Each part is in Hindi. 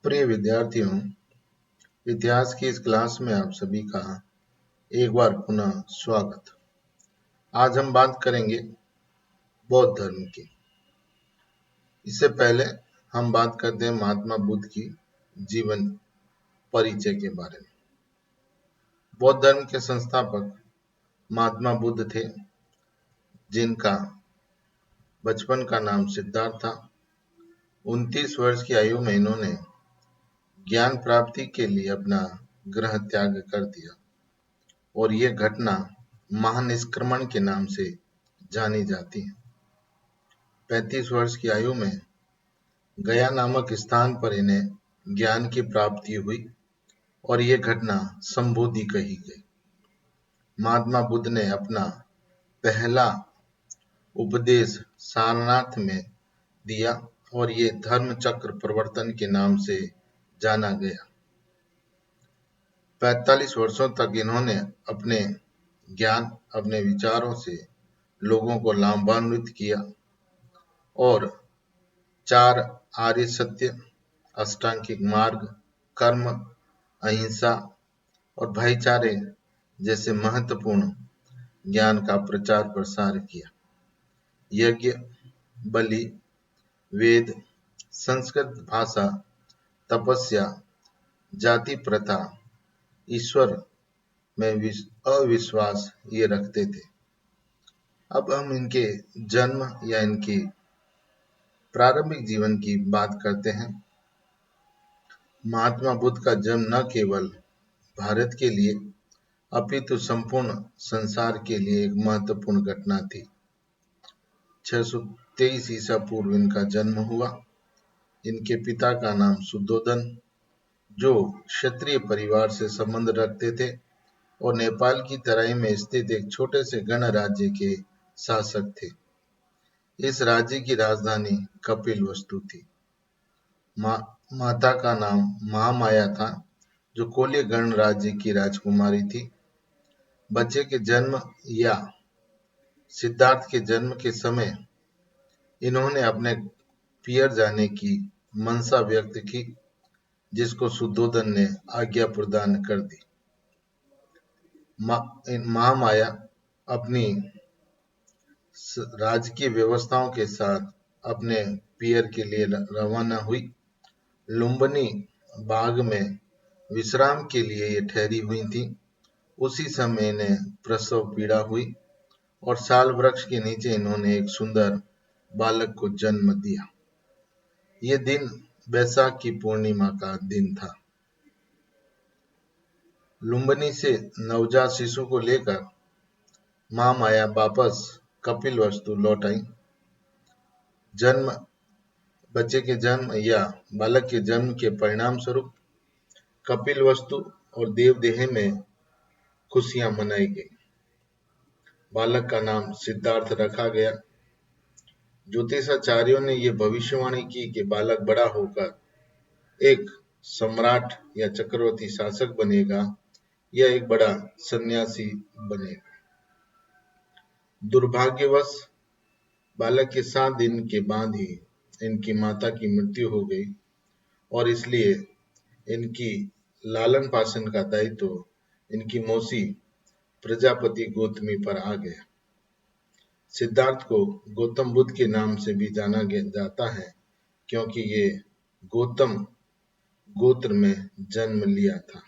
प्रिय विद्यार्थियों, इतिहास की इस क्लास में आप सभी का एक बार पुनः स्वागत। आज हम बात करेंगे बौद्ध धर्म की। इससे पहले हम बात करते हैं महात्मा बुद्ध की जीवन परिचय के बारे में। बौद्ध धर्म के संस्थापक महात्मा बुद्ध थे, जिनका बचपन का नाम सिद्धार्थ था। 29 वर्ष की आयु में इन्होंने ज्ञान प्राप्ति के लिए अपना गृह त्याग कर दिया और ये घटना महानिष्क्रमण के नाम से जानी जाती है। 35 वर्ष की आयु में गया नामक स्थान पर इन्हें ज्ञान की प्राप्ति हुई और ये घटना संबोधि कही गई। महात्मा बुद्ध ने अपना पहला उपदेश सारनाथ में दिया और ये धर्म चक्र प्रवर्तन के नाम से जाना गया। 45 वर्षों तक इन्होंने अपने ज्ञान, अपने विचारों से लोगों को लाभान्वित किया और 4 आर्य सत्य, अष्टांगिक मार्ग, कर्म, अहिंसा और भाईचारे जैसे महत्वपूर्ण ज्ञान का प्रचार प्रसार किया। यज्ञ, बलि, वेद, संस्कृत भाषा, तपस्या, जाति प्रथा, ईश्वर में अविश्वास ये रखते थे। अब हम इनके जन्म या इनकी प्रारंभिक जीवन की बात करते हैं। महात्मा बुद्ध का जन्म न केवल भारत के लिए अपितु संपूर्ण संसार के लिए एक महत्वपूर्ण घटना थी। 623 ईसा पूर्व इनका जन्म हुआ। इनके पिता का नाम शुद्धोधन, जो क्षत्रिय परिवार से संबंध रखते थे और नेपाल की तराई में स्थित एक छोटे से गणराज्य के शासक थे। इस राज्य की राजधानी कपिलवस्तु थी। माता का नाम महामाया था, जो कोल्य गणराज्य की राजकुमारी थी। बच्चे के जन्म या सिद्धार्थ के जन्म के समय इन्होंने अपने पियर जाने की मनसा व्यक्त की, जिसको शुद्धोधन ने आज्ञा प्रदान कर दी। महामाया अपनी राजकीय व्यवस्थाओं के साथ अपने पियर के लिए रवाना हुई। लुम्बिनी बाग में विश्राम के लिए ये ठहरी हुई थी। उसी समय इन्हें प्रसव पीड़ा हुई और साल वृक्ष के नीचे इन्होंने एक सुंदर बालक को जन्म दिया। ये दिन बैसाख की पूर्णिमा का दिन था। लुम्बिनी से नवजात शिशु को लेकर महामाया वापस कपिलवस्तु लौट आई। बच्चे के जन्म या बालक के जन्म के परिणाम स्वरूप कपिलवस्तु और देवदेह में खुशियां मनाई गई। बालक का नाम सिद्धार्थ रखा गया। ज्योतिषाचार्यों ने यह भविष्यवाणी की कि बालक बड़ा होकर एक सम्राट या चक्रवर्ती शासक बनेगा या एक बड़ा सन्यासी बनेगा। दुर्भाग्यवश बालक के 7 दिन के बाद ही इनकी माता की मृत्यु हो गई और इसलिए इनकी लालन पालन का दायित्व इनकी मौसी प्रजापति गौतमी पर आ गया। सिद्धार्थ को गौतम बुद्ध के नाम से भी जाना जाता है, क्योंकि ये गौतम गोत्र में जन्म लिया था।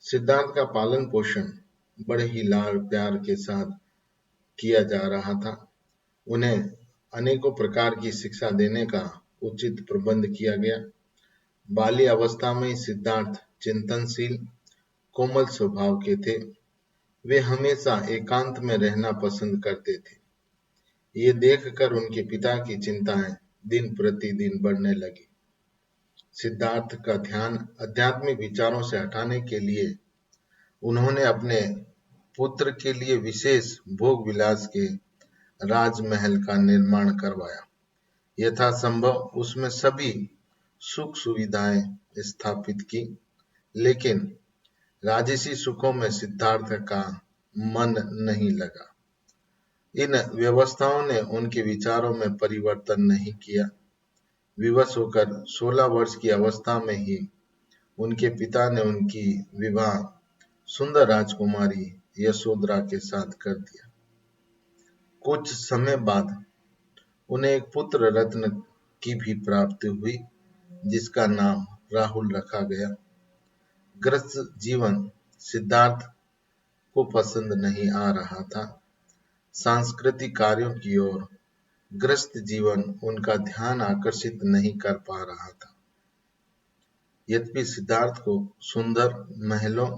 सिद्धार्थ का पालन पोषण बड़े ही लाड़ प्यार के साथ किया जा रहा था। उन्हें अनेकों प्रकार की शिक्षा देने का उचित प्रबंध किया गया। बाल्य अवस्था में सिद्धार्थ चिंतनशील, कोमल स्वभाव के थे। वे हमेशा एकांत में रहना पसंद करते थे। ये देखकर उनके पिता की चिंताएं दिन प्रतिदिन बढ़ने लगी। सिद्धार्थ का ध्यान आध्यात्मिक विचारों से हटाने के लिए उन्होंने अपने पुत्र के लिए विशेष भोग विलास के राजमहल का निर्माण करवाया। यथासंभव उसमें सभी सुख सुविधाएं स्थापित की, लेकिन राजसी सुखों में सिद्धार्थ का मन नहीं लगा। इन व्यवस्थाओं ने उनके विचारों में परिवर्तन नहीं किया। विवश होकर 16 वर्ष की अवस्था में ही उनके पिता ने उनकी विवाह सुंदर राजकुमारी यशोधरा के साथ कर दिया। कुछ समय बाद उन्हें एक पुत्र रत्न की भी प्राप्ति हुई, जिसका नाम राहुल रखा गया। ग्रस्त जीवन सिद्धार्थ को पसंद नहीं आ रहा था। सांस्कृतिक कार्यों की ओर ग्रस्त जीवन उनका ध्यान आकर्षित नहीं कर पा रहा था। यद्यपि सिद्धार्थ को सुंदर महलों,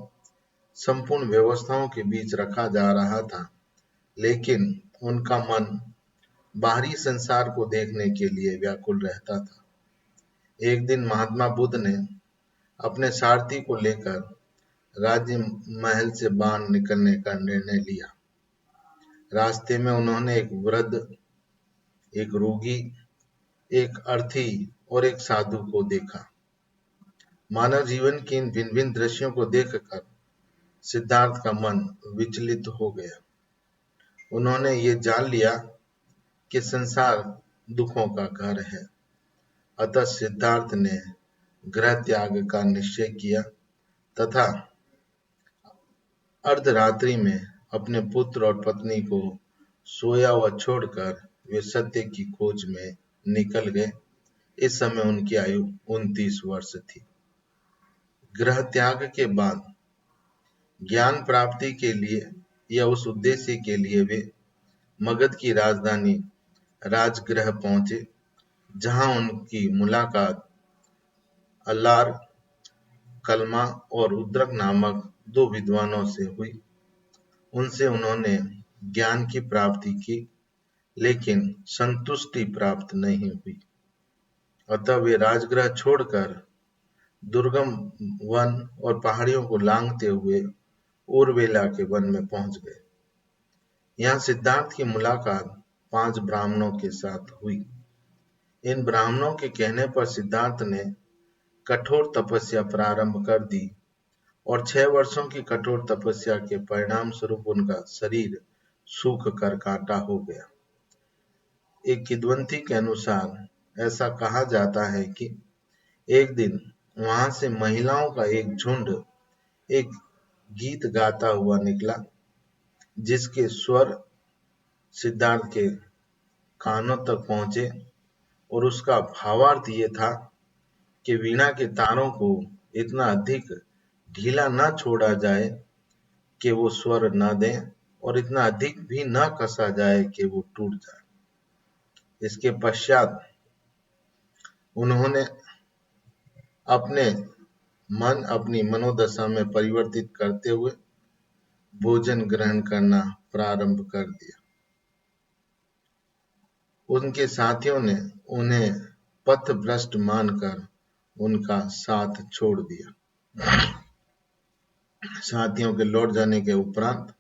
संपूर्ण व्यवस्थाओं के बीच रखा जा रहा था, लेकिन उनका मन बाहरी संसार को देखने के लिए व्याकुल रहता था। एक दिन महात्मा बुद्ध ने अपने सारथी को लेकर राज्य महल से बाहर निकलने का निर्णय लिया। रास्ते में उन्होंने एक वृद्ध, एक रोगी, एक अर्थी और एक साधु को देखा। मानव जीवन के इन भिन्न भिन्न दृश्यों को देखकर सिद्धार्थ का मन विचलित हो गया। उन्होंने ये जान लिया कि संसार दुखों का घर है। अतः सिद्धार्थ ने गृह त्याग का निश्चय किया तथा अर्धरात्रि में अपने पुत्र और पत्नी को सोया हुआ छोड़कर वे सत्य की खोज में निकल गए। इस समय उनकी आयु 29 वर्ष थी। गृह त्याग के बाद ज्ञान प्राप्ति के लिए या उस उद्देश्य के लिए वे मगध की राजधानी राजगृह पहुंचे, जहां उनकी मुलाकात अल्लार, कलमा और उद्रक नामक 2 विद्वानों से हुई। उनसे उन्होंने ज्ञान की प्राप्ति की, लेकिन संतुष्टि प्राप्त नहीं हुई। अतः वे राजगृह छोड़कर दुर्गम वन और पहाड़ियों को लांघते हुए उर्वेला के वन में पहुंच गए। यहाँ सिद्धार्थ की मुलाकात 5 ब्राह्मणों के साथ हुई। इन ब्राह्मणों के कहने पर सिद्धार्थ ने कठोर तपस्या प्रारंभ कर दी और 6 वर्षों की कठोर तपस्या के परिणाम स्वरूप उनका शरीर सूख कर कांटा हो गया। एक किंवदंती के अनुसार ऐसा कहा जाता है कि एक दिन वहां से महिलाओं का एक झुंड एक गीत गाता हुआ निकला, जिसके स्वर सिद्धार्थ के कानों तक पहुंचे और उसका भावार्थ ये था कि वीणा के तारों को इतना अधिक ढीला न छोड़ा जाए कि वो स्वर न दें और इतना अधिक भी न कसा जाए कि वो टूट जाए। इसके पश्चात उन्होंने अपनी मनोदशा में परिवर्तित करते हुए भोजन ग्रहण करना प्रारंभ कर दिया। उनके साथियों ने उन्हें पथभ्रष्ट मानकर उनका साथ छोड़ दिया। साथियों के लौट जाने के उपरांत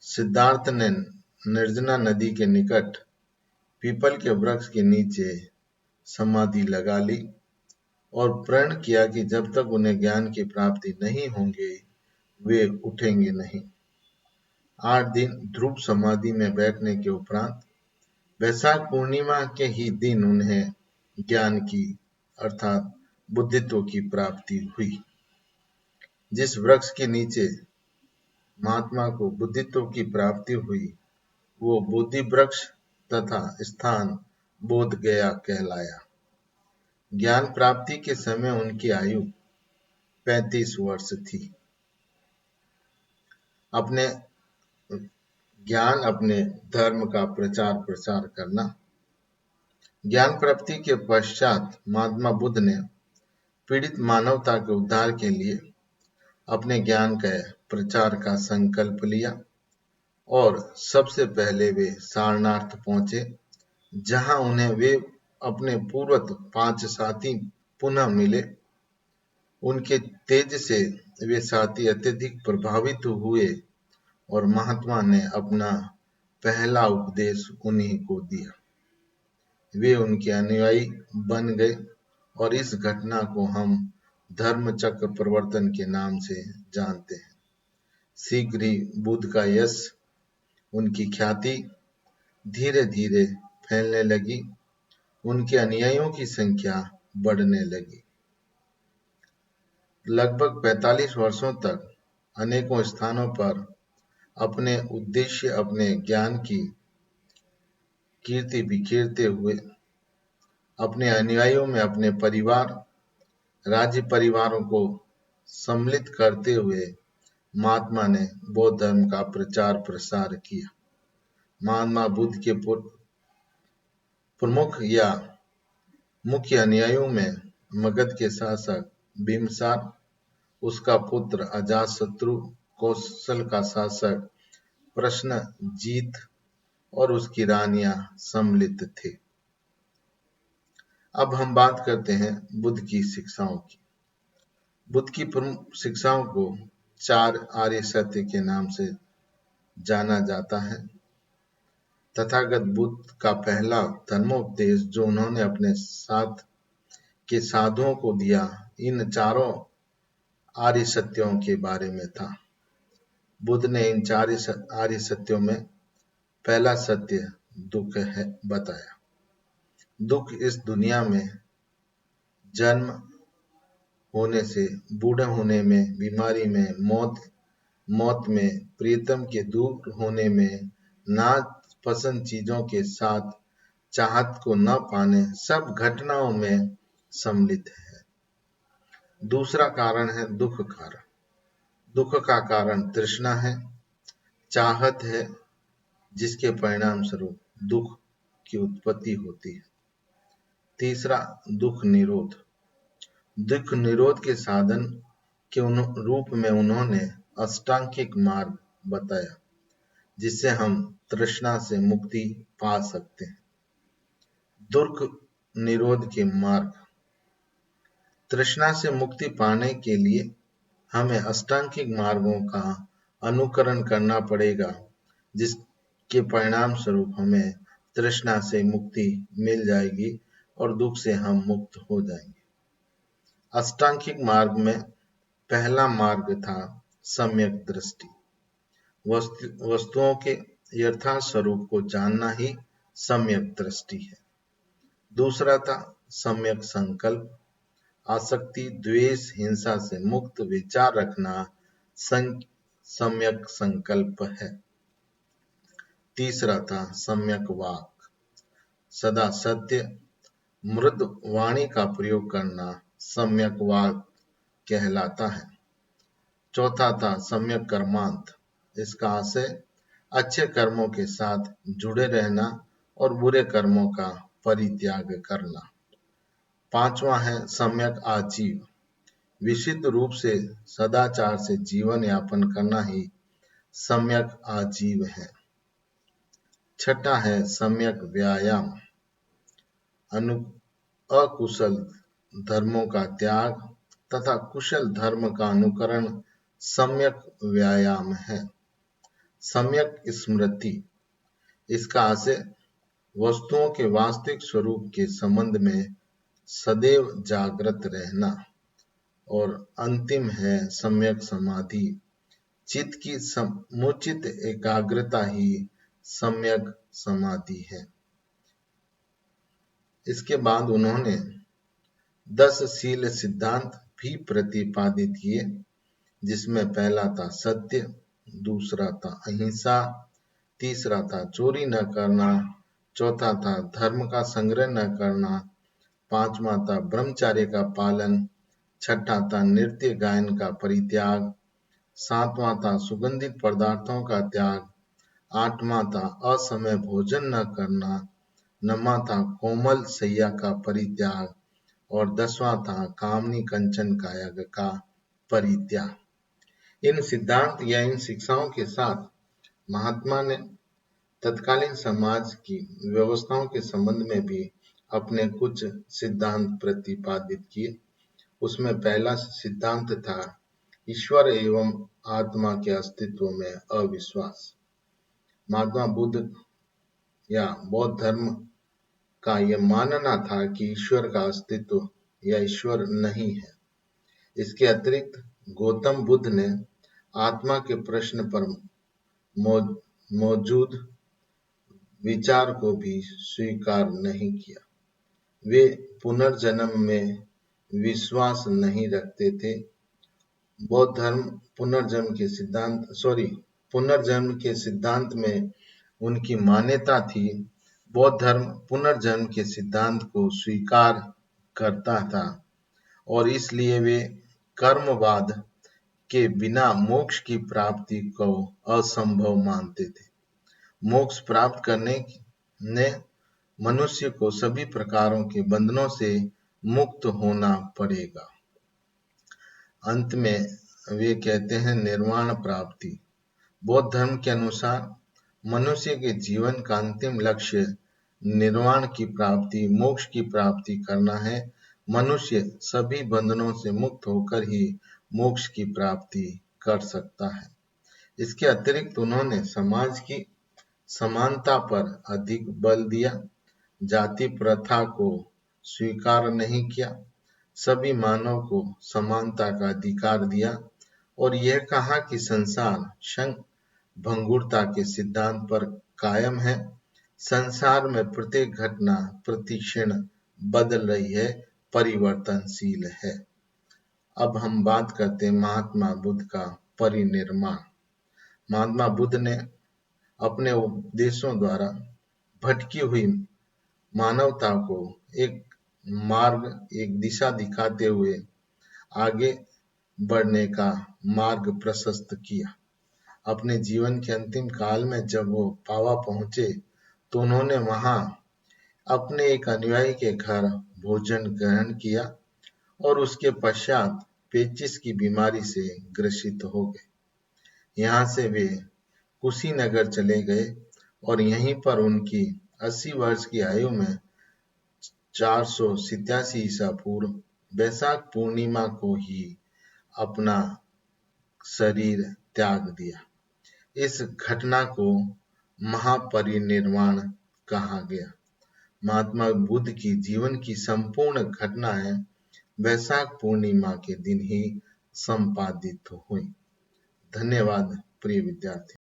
सिद्धार्थ ने निर्जना नदी के निकट पीपल के वृक्ष के नीचे समाधि लगा ली और प्रण किया कि जब तक उन्हें ज्ञान की प्राप्ति नहीं होगी, वे उठेंगे नहीं। 8 दिन ध्रुव समाधि में बैठने के उपरांत वैशाख पूर्णिमा के ही दिन उन्हें ज्ञान की अर्थात बुद्धित्व की प्राप्ति हुई। जिस वृक्ष के नीचे महात्मा को बुद्धित्व की प्राप्ति हुई, वो बोधि वृक्ष तथा स्थान बोध गया कहलाया। ज्ञान प्राप्ति के समय उनकी आयु 35 वर्ष थी। अपने धर्म का प्रचार प्रसार करना। ज्ञान प्राप्ति के पश्चात महात्मा बुद्ध ने पीड़ित मानवता के उद्धार के लिए अपने ज्ञान के प्रचार का संकल्प लिया और सबसे पहले वे सारनाथ पहुंचे, जहां उन्हें वे अपने पूर्वत 5 साथी पुनः मिले। उनके तेज से वे साथी अत्यधिक प्रभावित हुए और महात्मा ने अपना पहला उपदेश उन्हीं को दिया। वे उनके अनुयायी बन गए और इस घटना को हम धर्म चक्र प्रवर्तन के नाम से जानते हैं। शीघ्र ही बुद्ध का यश, उनकी ख्याति धीरे धीरे फैलने लगी उनके अनुयायियों की संख्या बढ़ने लगी। लगभग 45 वर्षों तक अनेकों स्थानों पर अपने उद्देश्य, अपने ज्ञान की कीर्ति बिखेरते हुए अपने अनुयायियों में अपने परिवार, राज्य परिवारों को सम्मिलित करते हुए महात्मा ने बौद्ध धर्म का प्रचार प्रसार किया। महात्मा बुद्ध के प्रमुख या मुख्य अनुयायियों में मगध के शासक बिम्बिसार, उसका पुत्र अजातशत्रु, कौशल का शासक प्रसेनजीत और उसकी रानियां सम्मिलित थे। अब हम बात करते हैं बुद्ध की शिक्षाओं की। बुद्ध की प्रमुख शिक्षाओं को 4 आर्य सत्य के नाम से जाना जाता है। तथागत बुद्ध का पहला धर्मोपदेश जो उन्होंने अपने साथ के साधुओं को दिया, इन चारों आर्य सत्यों के बारे में था। बुद्ध ने इन 4 आर्य सत्यों में पहला सत्य दुख है बताया। दुख इस दुनिया में जन्म होने से, बूढ़े होने में, बीमारी में, मौत में, प्रियतम के दूर होने में, नापसंद चीजों के साथ चाहत को न पाने, सब घटनाओं में सम्मिलित है। दूसरा कारण है दुख कारण। दुख का कारण तृष्णा है, चाहत है, जिसके परिणाम स्वरूप दुख की उत्पत्ति होती है। तीसरा दुख निरोध। दुख निरोध के साधन के रूप में उन्होंने अष्टांगिक मार्ग बताया, जिससे हम तृष्णा से मुक्ति पा सकते हैं। दुख निरोध के मार्ग। तृष्णा से मुक्ति पाने के लिए हमें अष्टांगिक मार्गों का अनुकरण करना पड़ेगा, जिसके परिणाम स्वरूप हमें तृष्णा से मुक्ति मिल जाएगी और दुख से हम मुक्त हो जाएंगे। अष्टांगिक मार्ग में पहला मार्ग था सम्यक दृष्टि। वस्तुओं के यथार्थ स्वरूप को जानना ही सम्यक दृष्टि है। दूसरा था सम्यक संकल्प। आसक्ति, द्वेष, हिंसा से मुक्त विचार रखना सम्यक संकल्प है। तीसरा था सम्यक वाक। सदा सत्य, मृदु वाणी का प्रयोग करना सम्यक वाक कहलाता है। चौथा था सम्यक कर्मांत। इसका आशय अच्छे कर्मों के साथ जुड़े रहना और बुरे कर्मों का परित्याग करना। पांचवा है सम्यक आजीव। विशुद्ध रूप से सदाचार से जीवन यापन करना ही सम्यक आजीव है। छठा है सम्यक व्यायाम। अकुशल धर्मों का त्याग तथा कुशल धर्म का अनुकरण सम्यक व्यायाम है। सम्यक स्मृति। इसका आशय वस्तुओं के वास्तविक स्वरूप के संबंध में सदैव जागृत रहना। और अंतिम है सम्यक समाधि। चित्त की समुचित एकाग्रता ही सम्यक समाधि है। इसके बाद उन्होंने 10 शील सिद्धांत भी प्रतिपादित किए, जिसमें पहला था सत्य, दूसरा था अहिंसा, तीसरा था चोरी न करना, चौथा था धर्म का संग्रह न करना, पांचवा था ब्रह्मचर्य का पालन, छठा था नृत्य गायन का परित्याग, सातवां था सुगंधित पदार्थों का त्याग, आठवां था असमय भोजन न करना, नौवां था कोमल शैया का परित्याग और 10वां था कामनी कंचन कायग का परित्याग। इन सिद्धांत या इन शिक्षाओं के साथ महात्मा ने तत्कालीन समाज की व्यवस्थाओं के संबंध में भी अपने कुछ सिद्धांत प्रतिपादित किए। उसमें पहला सिद्धांत था ईश्वर एवं आत्मा के अस्तित्व में अविश्वास। महात्मा बुद्ध या बौद्ध धर्म का यह मानना था कि ईश्वर का अस्तित्व या ईश्वर नहीं है। इसके अतिरिक्त गौतम बुद्ध ने आत्मा के प्रश्न पर मौजूद विचार को भी स्वीकार नहीं किया। वे पुनर्जन्म में विश्वास नहीं रखते थे। बौद्ध धर्म पुनर्जन्म के सिद्धांत में उनकी मान्यता थी। बौद्ध धर्म पुनर्जन्म के सिद्धांत को स्वीकार करता था और इसलिए वे कर्मवाद के बिना मोक्ष की प्राप्ति को असंभव मानते थे। मोक्ष प्राप्त करने ने मनुष्य को सभी प्रकारों के बंधनों से मुक्त होना पड़ेगा। अंत में वे कहते हैं निर्वाण प्राप्ति। बौद्ध धर्म के अनुसार मनुष्य के जीवन का अंतिम लक्ष्य निर्वाण की प्राप्ति, मोक्ष की प्राप्ति करना है। मनुष्य सभी बंधनों से मुक्त होकर ही मोक्ष की प्राप्ति कर सकता है। इसके अतिरिक्त उन्होंने समाज की समानता पर अधिक बल दिया, जाति प्रथा को स्वीकार नहीं किया, सभी मानव को समानता का अधिकार दिया और यह कहा कि संसार क्षण भंगुरता के सिद्धांत पर कायम है। संसार में प्रत्येक घटना प्रति क्षण बदल रही है, परिवर्तनशील है। अब हम बात करते हैं महात्मा बुद्ध का परिनिर्वाण। महात्मा बुद्ध ने अपने उपदेशों द्वारा भटकी हुई मानवता को एक मार्ग, एक दिशा दिखाते हुए आगे बढ़ने का मार्ग प्रशस्त किया। अपने जीवन के अंतिम काल में जब वो पावा पहुंचे तो उन्होंने वहां अपने एक अनुयायी के घर भोजन ग्रहण किया और उसके पश्चात पेचिश की बीमारी से ग्रसित हो गए। यहाँ से वे कुशीनगर चले गए और यहीं पर उनकी 80 वर्ष की आयु में 487 ईसा पूर्व वैशाख पूर्णिमा को ही अपना शरीर त्याग दिया। इस घटना को महापरिनिर्वाण कहा गया। महात्मा बुद्ध की जीवन की संपूर्ण घटनाएं वैशाख पूर्णिमा के दिन ही संपादित हुई। धन्यवाद प्रिय विद्यार्थी।